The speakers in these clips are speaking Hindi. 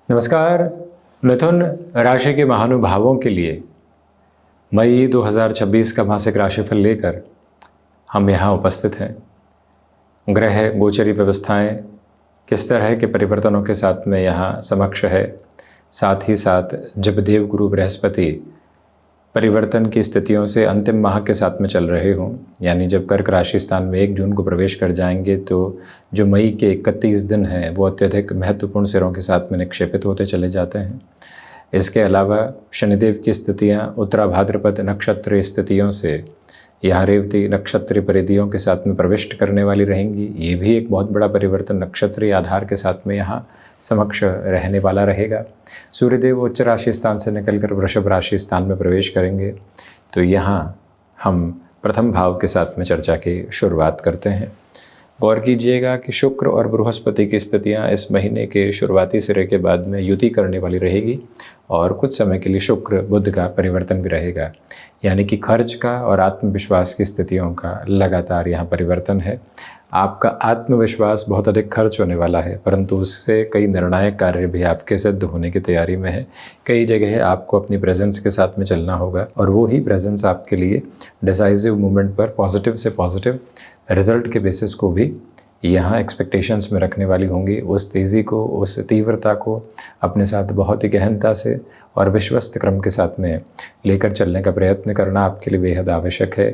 नमस्कार। मिथुन राशि के महानुभावों के लिए मई 2026 का मासिक राशिफल लेकर हम यहाँ उपस्थित हैं। ग्रह गोचरी व्यवस्थाएं किस तरह के परिवर्तनों के साथ में यहाँ समक्ष है, साथ ही साथ जब देव गुरु बृहस्पति परिवर्तन की स्थितियों से अंतिम माह के साथ में चल रहे हों, यानी जब कर्क राशि स्थान में 1 जून को प्रवेश कर जाएंगे तो जो मई के 31 दिन हैं वो अत्यधिक महत्वपूर्ण सिरों के साथ में निक्षेपित होते चले जाते हैं। इसके अलावा शनिदेव की स्थितियां उत्तरा भाद्रपद नक्षत्र स्थितियों से यहाँ रेवती नक्षत्रीय परिधियों के साथ में प्रविष्ट करने वाली रहेंगी। ये भी एक बहुत बड़ा परिवर्तन नक्षत्रीय आधार के साथ में यहाँ समक्ष रहने वाला रहेगा। सूर्यदेव उच्च राशि स्थान से निकलकर वृषभ राशि स्थान में प्रवेश करेंगे। तो यहाँ हम प्रथम भाव के साथ में चर्चा की शुरुआत करते हैं। गौर कीजिएगा कि शुक्र और बृहस्पति की स्थितियाँ इस महीने के शुरुआती सिरे के बाद में युति करने वाली रहेगी और कुछ समय के लिए शुक्र बुध का परिवर्तन भी रहेगा, यानी कि खर्च का और आत्मविश्वास की स्थितियों का लगातार यहाँ परिवर्तन है। आपका आत्मविश्वास बहुत अधिक खर्च होने वाला है, परंतु उससे कई निर्णायक कार्य भी आपके सिद्ध होने की तैयारी में है। कई जगह आपको अपनी प्रेजेंस के साथ में चलना होगा और वो ही प्रेजेंस आपके लिए डिसाइसिव मूवमेंट पर पॉजिटिव से पॉजिटिव रिजल्ट के बेसिस को भी यहाँ एक्सपेक्टेशंस में रखने वाली होंगी। उस तेज़ी को, उस तीव्रता को अपने साथ बहुत ही गहनता से और विश्वस्त क्रम के साथ में लेकर चलने का प्रयत्न करना आपके लिए बेहद आवश्यक है।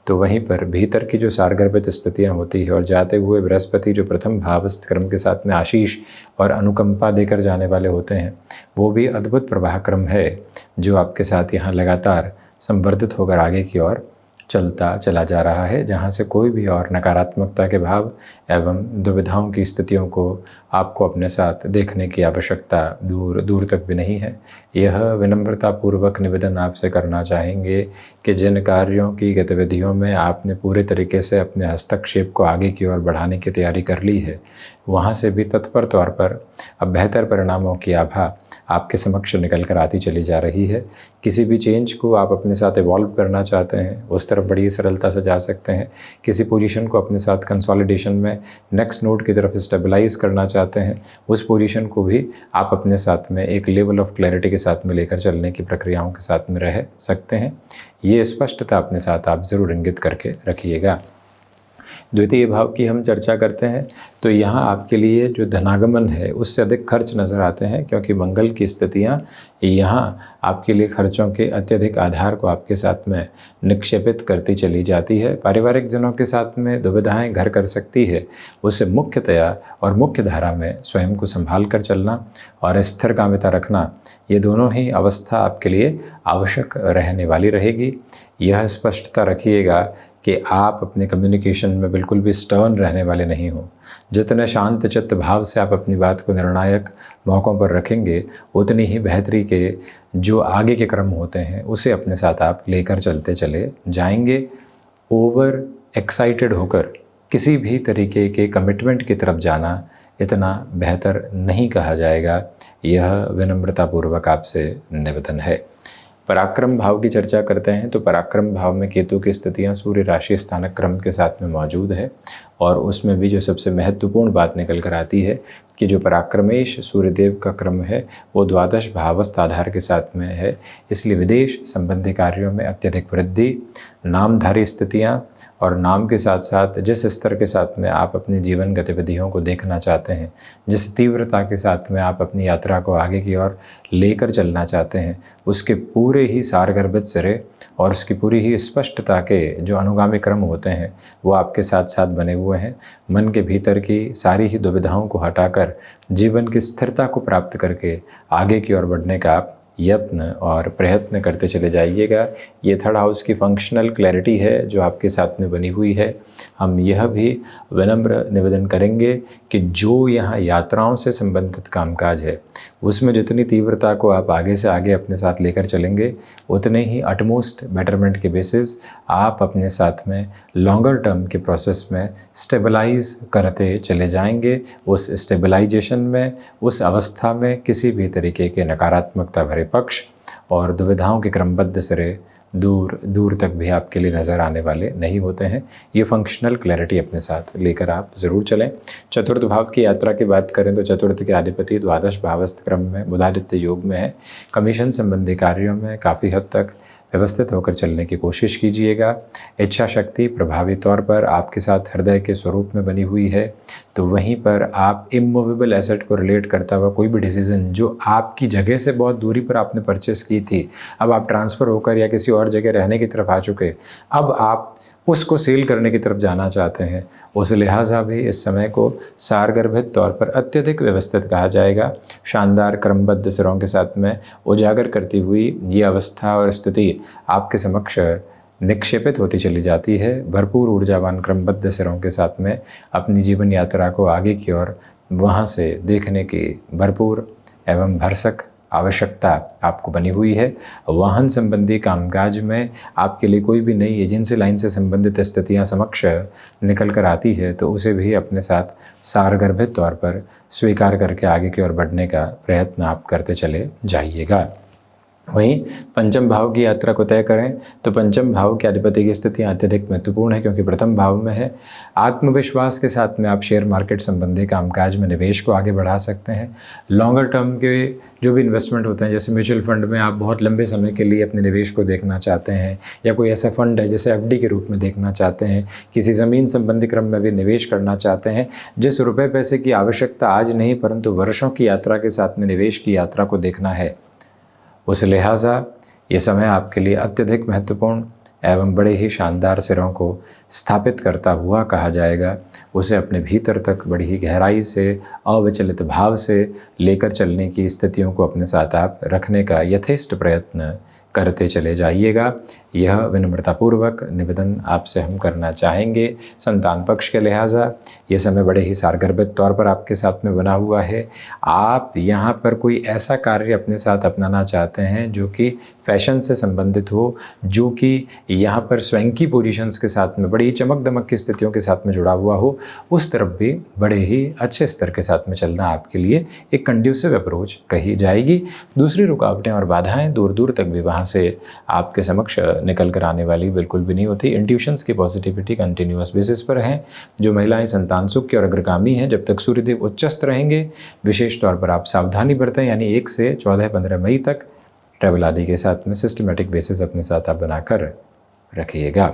तो वहीं पर भीतर की जो सारगर्भित स्थितियाँ होती है और जाते हुए बृहस्पति जो प्रथम भावस्थ क्रम के साथ में आशीष और अनुकंपा देकर जाने वाले होते हैं, वो भी अद्भुत प्रवाह क्रम है जो आपके साथ यहाँ लगातार संवर्धित होकर आगे की ओर चलता चला जा रहा है, जहाँ से कोई भी और नकारात्मकता के भाव एवं दुविधाओं की स्थितियों को आपको अपने साथ देखने की आवश्यकता दूर दूर तक भी नहीं है। यह विनम्रतापूर्वक निवेदन आपसे करना चाहेंगे कि जिन कार्यों की गतिविधियों में आपने पूरे तरीके से अपने हस्तक्षेप को आगे की ओर बढ़ाने की तैयारी कर ली है, वहाँ से भी तत्पर तौर पर अब बेहतर परिणामों की आभा आपके समक्ष निकल कर आती चली जा रही है। किसी भी चेंज को आप अपने साथ इवॉल्व करना चाहते हैं, उस तरफ बड़ी सरलता से जा सकते हैं। किसी पोजीशन को अपने साथ कंसोलिडेशन में नेक्स्ट नोड की तरफ स्टेबलाइज करना चाहते हैं, उस पोजीशन को भी आप अपने साथ में एक लेवल ऑफ क्लैरिटी के साथ में लेकर चलने की प्रक्रियाओं के साथ में रह सकते हैं। ये स्पष्टता अपने साथ आप ज़रूर इंगित करके रखिएगा। द्वितीय भाव की हम चर्चा करते हैं तो यहाँ आपके लिए जो धनागमन है उससे अधिक खर्च नज़र आते हैं, क्योंकि मंगल की स्थितियाँ यहाँ आपके लिए खर्चों के अत्यधिक आधार को आपके साथ में निक्षेपित करती चली जाती है। पारिवारिक जनों के साथ में दुविधाएं घर कर सकती है, उससे मुख्यतया और मुख्य धारा में स्वयं को संभाल कर चलना और स्थिरकामिता रखना, ये दोनों ही अवस्था आपके लिए आवश्यक रहने वाली रहेगी। यह स्पष्टता रखिएगा कि आप अपने कम्युनिकेशन में बिल्कुल भी स्टर्न रहने वाले नहीं हो। जितने शांत चित्त भाव से आप अपनी बात को निर्णायक मौक़ों पर रखेंगे, उतनी ही बेहतरी के जो आगे के क्रम होते हैं उसे अपने साथ आप लेकर चलते चले जाएंगे। ओवर एक्साइटेड होकर किसी भी तरीके के कमिटमेंट की तरफ जाना इतना बेहतर नहीं कहा जाएगा। यह विनम्रतापूर्वक आपसे निवेदन है। पराक्रम भाव की चर्चा करते हैं तो पराक्रम भाव में केतु की स्थितियां सूर्य राशि स्थानक क्रम के साथ में मौजूद है और उसमें भी जो सबसे महत्वपूर्ण बात निकल कर आती है कि जो पराक्रमेश सूर्यदेव का क्रम है वो द्वादश भावस्थ आधार के साथ में है। इसलिए विदेश संबंधी कार्यों में अत्यधिक वृद्धि, नामधारी स्थितियां और नाम के साथ साथ जिस स्तर के साथ में आप अपनी जीवन गतिविधियों को देखना चाहते हैं, जिस तीव्रता के साथ में आप अपनी यात्रा को आगे की ओर लेकर चलना चाहते हैं, उसके पूरे ही सारगर्भित सिरे और उसकी पूरी ही स्पष्टता के जो अनुगामी क्रम होते हैं वो आपके साथ साथ बने हुए हैं। मन के भीतर की सारी ही दुविधाओं को हटाकर जीवन की स्थिरता को प्राप्त करके आगे की ओर बढ़ने का आप यत्न और प्रयत्न करते चले जाइएगा। ये थर्ड हाउस की फंक्शनल क्लैरिटी है जो आपके साथ में बनी हुई है। हम यह भी विनम्र निवेदन करेंगे कि जो यहाँ यात्राओं से संबंधित कामकाज है उसमें जितनी तीव्रता को आप आगे से आगे अपने साथ लेकर चलेंगे, उतने ही अटमोस्ट बेटरमेंट के बेसिस आप अपने साथ में लॉन्गर टर्म के प्रोसेस में स्टेबलाइज करते चले जाएंगे। उस स्टेबलाइजेशन में, उस अवस्था में किसी भी तरीके के नकारात्मकता भरे पक्ष और दुविधाओं के क्रमबद्ध सिरे दूर दूर तक भी आपके लिए नज़र आने वाले नहीं होते हैं। ये फंक्शनल क्लैरिटी अपने साथ लेकर आप ज़रूर चलें। चतुर्थ भाव की यात्रा की बात करें तो चतुर्थ के अधिपति द्वादश भावस्थ क्रम में बुधादित्य योग में है। कमीशन संबंधी कार्यों में काफ़ी हद तक व्यवस्थित होकर चलने की कोशिश कीजिएगा। इच्छा शक्ति प्रभावी तौर पर आपके साथ हृदय के स्वरूप में बनी हुई है, तो वहीं पर आप इमूवेबल एसेट को रिलेट करता हुआ कोई भी डिसीज़न जो आपकी जगह से बहुत दूरी पर आपने परचेस की थी, अब आप ट्रांसफ़र होकर या किसी और जगह रहने की तरफ आ चुके, अब आप उसको सेल करने की तरफ जाना चाहते हैं, उस लिहाजा भी इस समय को सारगर्भित तौर पर अत्यधिक व्यवस्थित कहा जाएगा। शानदार क्रमबद्ध सिरों के साथ में उजागर करती हुई ये अवस्था और स्थिति आपके समक्ष निक्षेपित होती चली जाती है। भरपूर ऊर्जावान क्रमबद्ध सिरों के साथ में अपनी जीवन यात्रा को आगे की ओर वहाँ से देखने की भरपूर एवं भरसक आवश्यकता आपको बनी हुई है। वाहन संबंधी कामकाज में आपके लिए कोई भी नई एजेंसी लाइन से संबंधित स्थितियां समक्ष निकल कर आती है तो उसे भी अपने साथ सारगर्भित तौर पर स्वीकार करके आगे की ओर बढ़ने का प्रयत्न आप करते चले जाइएगा। वहीं पंचम भाव की यात्रा को तय करें तो पंचम भाव के अधिपति की स्थिति अत्यधिक महत्वपूर्ण है, क्योंकि प्रथम भाव में है। आत्मविश्वास के साथ में आप शेयर मार्केट संबंधी कामकाज में निवेश को आगे बढ़ा सकते हैं। लॉन्गर टर्म के जो भी इन्वेस्टमेंट होते हैं, जैसे म्यूचुअल फंड में आप बहुत लंबे समय के लिए अपने निवेश को देखना चाहते हैं, या कोई ऐसा फंड है जैसे एफडी के रूप में देखना चाहते हैं, किसी ज़मीन संबंधी क्रम में भी निवेश करना चाहते हैं, जिस रुपए पैसे की आवश्यकता आज नहीं परंतु वर्षों की यात्रा के साथ में निवेश की यात्रा को देखना है, उस लिहाजा ये समय आपके लिए अत्यधिक महत्वपूर्ण एवं बड़े ही शानदार सिरों को स्थापित करता हुआ कहा जाएगा। उसे अपने भीतर तक बड़ी ही गहराई से अविचलित भाव से लेकर चलने की स्थितियों को अपने साथ आप रखने का यथेष्ट प्रयत्न करते चले जाइएगा। यह विनम्रतापूर्वक निवेदन आपसे हम करना चाहेंगे। संतान पक्ष के लिहाजा ये समय बड़े ही सारगर्भित तौर पर आपके साथ में बना हुआ है। आप यहाँ पर कोई ऐसा कार्य अपने साथ अपनाना चाहते हैं जो कि फैशन से संबंधित हो, जो कि यहाँ पर स्वयं की पोजीशंस के साथ में बड़ी ही चमक दमक की स्थितियों के साथ में जुड़ा हुआ हो, उस तरफ भी बड़े ही अच्छे स्तर के साथ में चलना आपके लिए एक कंड्यूसिव अप्रोच कही जाएगी। दूसरी रुकावटें और बाधाएं दूर दूर तक भी वहाँ से आपके समक्ष निकल कर आने वाली बिल्कुल भी नहीं होती। इंट्यूशंस की पॉजिटिविटी कंटिन्यूअस बेसिस पर है। जो महिलाएं संतान सुख की और अग्रगामी हैं, जब तक सूर्यदेव उच्चस्थ रहेंगे विशेष तौर पर आप सावधानी बरतें, यानी 1 से 14-15 मई तक ट्रैवल आदि के साथ में सिस्टमेटिक बेसिस अपने साथ आप बनाकर रखिएगा।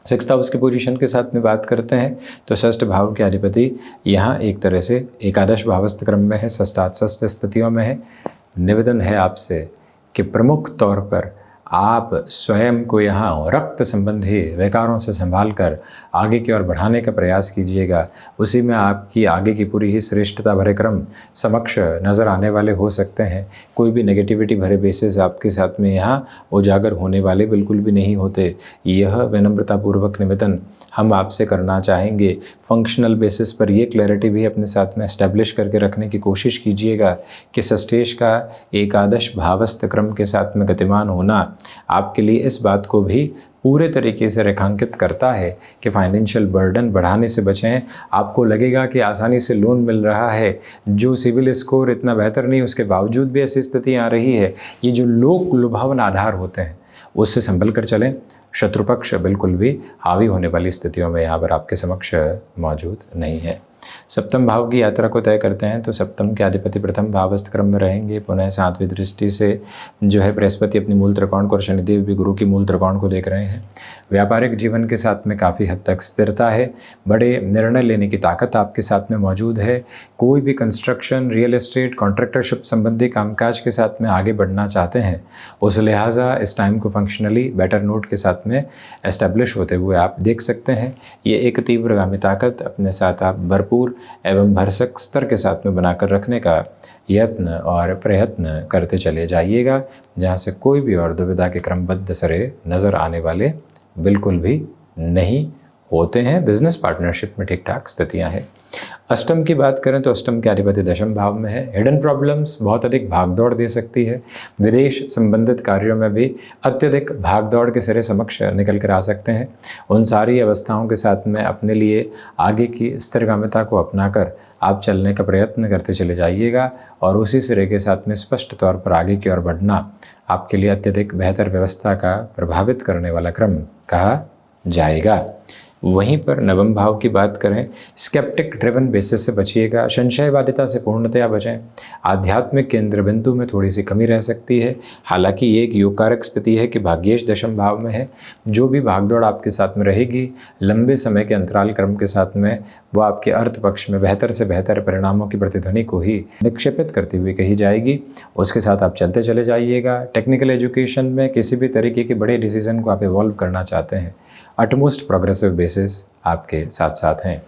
6th हाउस की पोजीशन के साथ में बात करते हैं तो षष्ठ भाव के अधिपति यहाँ एक तरह से एकादश भावस्थ क्रम में है, षष्ठ स्थितियों में है। निवेदन है आपसे कि प्रमुख तौर पर आप स्वयं को यहाँ रक्त संबंधी विकारों से संभालकर आगे की ओर बढ़ाने का प्रयास कीजिएगा। उसी में आपकी आगे की पूरी ही श्रेष्ठता भरे क्रम समक्ष नज़र आने वाले हो सकते हैं। कोई भी नेगेटिविटी भरे बेसिस आपके साथ में यहाँ उजागर होने वाले बिल्कुल भी नहीं होते। यह विनम्रतापूर्वक निवेदन हम आपसे करना चाहेंगे। फंक्शनल बेसिस पर यह क्लैरिटी भी अपने साथ में एस्टेब्लिश करके रखने की कोशिश कीजिएगा कि षष्ठेश का एकादश भावस्थ क्रम के साथ में गतिमान होना आपके लिए इस बात को भी पूरे तरीके से रेखांकित करता है कि फाइनेंशियल बर्डन बढ़ाने से बचें। आपको लगेगा कि आसानी से लोन मिल रहा है, जो सिविल स्कोर इतना बेहतर नहीं उसके बावजूद भी ऐसी स्थिति आ रही है, ये जो लोक लुभावन आधार होते हैं उससे संभल कर चलें। शत्रुपक्ष बिल्कुल भी हावी होने वाली स्थितियों में यहाँ पर आपके समक्ष मौजूद नहीं है। सप्तम भाव की यात्रा को तय करते हैं तो सप्तम के अधिपति प्रथम भावस्थ क्रम में रहेंगे। पुनः 7वीं दृष्टि से जो है बृहस्पति अपनी मूल त्रिकोण को और शनिदेव भी गुरु की मूल त्रिकोण को देख रहे हैं। व्यापारिक जीवन के साथ में काफ़ी हद तक स्थिरता है। बड़े निर्णय लेने की ताकत आपके साथ में मौजूद है। कोई भी कंस्ट्रक्शन, रियल एस्टेट, कॉन्ट्रैक्टरशिप संबंधी कामकाज के साथ में आगे बढ़ना चाहते हैं, उस लिहाजा इस टाइम को फंक्शनली बेटर नोट के साथ में एस्टेब्लिश होते हुए आप देख सकते हैं। ये एक तीव्रगामी ताकत अपने साथ आप भरपूर एवं भरसक स्तर के साथ में बनाकर रखने का यत्न और प्रयत्न करते चले जाइएगा, जहाँ से कोई भी और दुविधा के क्रमबद्ध सरे नज़र आने वाले बिल्कुल भी नहीं होते हैं। बिजनेस पार्टनरशिप में ठीक ठाक स्थितियाँ हैं। अष्टम की बात करें तो अष्टम के अधिपति दशम भाव में है। हिडन प्रॉब्लम्स बहुत अधिक भागदौड़ दे सकती है। विदेश संबंधित कार्यों में भी अत्यधिक भागदौड़ के सिरे समक्ष निकल कर आ सकते हैं। उन सारी अवस्थाओं के साथ में अपने लिए आगे की स्थिरगामिता को अपनाकर आप चलने का प्रयत्न करते चले जाइएगा और उसी सिरे के साथ में स्पष्ट तौर पर आगे की ओर बढ़ना आपके लिए अत्यधिक बेहतर व्यवस्था का प्रभावित करने वाला क्रम कहा जाएगा। वहीं पर नवम भाव की बात करें, स्केप्टिक ड्रिवन बेसिस से बचिएगा, संशयवादिता से पूर्णतया बचें। आध्यात्मिक केंद्र बिंदु में थोड़ी सी कमी रह सकती है। हालांकि ये एक योगकारक स्थिति है कि भाग्येश दशम भाव में है। जो भी भागदौड़ आपके साथ में रहेगी, लंबे समय के अंतराल क्रम के साथ में वो आपके अर्थ पक्ष में बेहतर से बेहतर परिणामों की प्रतिध्वनि को ही निक्षेपित करती हुई कही जाएगी। उसके साथ आप चलते चले जाइएगा। टेक्निकल एजुकेशन में किसी भी तरीके के बड़े डिसीजन को आप इवॉल्व करना चाहते हैं, अटमोस्ट प्रोग्रेसिव बेसिस आपके साथ साथ हैं।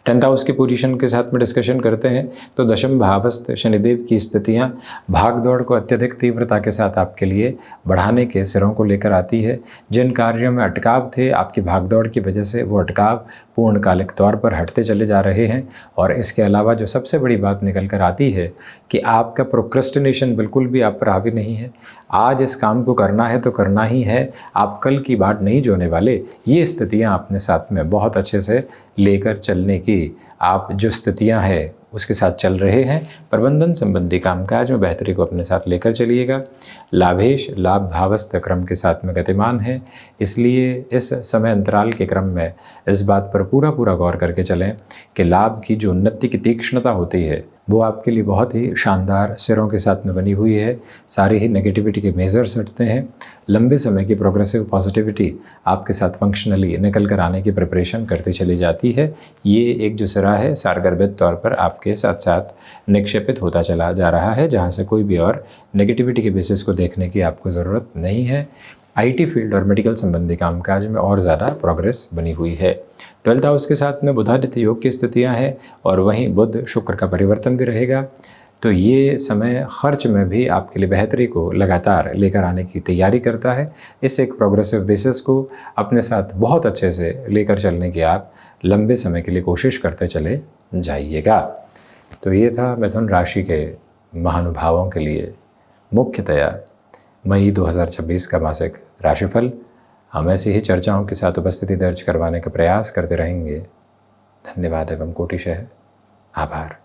10th हाउस की पोजीशन के साथ में डिस्कशन करते हैं तो दशम भावस्थ शनिदेव की स्थितियां भागदौड़ को अत्यधिक तीव्रता के साथ आपके लिए बढ़ाने के सिरों को लेकर आती है। जिन कार्यों में अटकाव थे, आपकी भागदौड़ की वजह से वो अटकाव पूर्णकालिक तौर पर हटते चले जा रहे हैं। और इसके अलावा जो सबसे बड़ी बात निकल कर आती है कि आपका प्रोक्रेस्टिनेशन बिल्कुल भी आप पर हावी नहीं है। आज इस काम को करना है तो करना ही है, आप कल की बात नहीं जोने वाले। ये स्थितियाँ अपने साथ में बहुत अच्छे से लेकर चलने की आप जो स्थितियां हैं उसके साथ चल रहे हैं। प्रबंधन संबंधी कामकाज में बेहतरी को अपने साथ लेकर चलिएगा। लाभेश लाभ भावस्थ क्रम के साथ में गतिमान है, इसलिए इस समय अंतराल के क्रम में इस बात पर पूरा गौर करके चलें कि लाभ की जो उन्नति की तीक्ष्णता होती है वो आपके लिए बहुत ही शानदार सिरों के साथ में बनी हुई है। सारी ही नेगेटिविटी के मेजर्स हटते हैं। लंबे समय की प्रोग्रेसिव पॉजिटिविटी आपके साथ फंक्शनली निकल कर आने की प्रिपरेशन करती चली जाती है। ये एक जो सिरा है सारगर्भित तौर पर आपके साथ साथ निक्षेपित होता चला जा रहा है, जहाँ से कोई भी और नेगेटिविटी के बेसिस को देखने की आपको ज़रूरत नहीं है। आईटी फील्ड और मेडिकल संबंधी कामकाज में और ज़्यादा प्रोग्रेस बनी हुई है। 12th हाउस के साथ में बुधादित्य योग की स्थितियां हैं और वहीं बुध शुक्र का परिवर्तन भी रहेगा। तो ये समय खर्च में भी आपके लिए बेहतरी को लगातार लेकर आने की तैयारी करता है। इस एक प्रोग्रेसिव बेसिस को अपने साथ बहुत अच्छे से लेकर चलने की आप लंबे समय के लिए कोशिश करते चले जाइएगा। तो ये था मिथुन राशि के महानुभावों के लिए मुख्यतया मई 2026 का मासिक राशिफल। हम ऐसी ही चर्चाओं के साथ उपस्थिति दर्ज करवाने का प्रयास करते रहेंगे। धन्यवाद एवं कोटिशः आभार।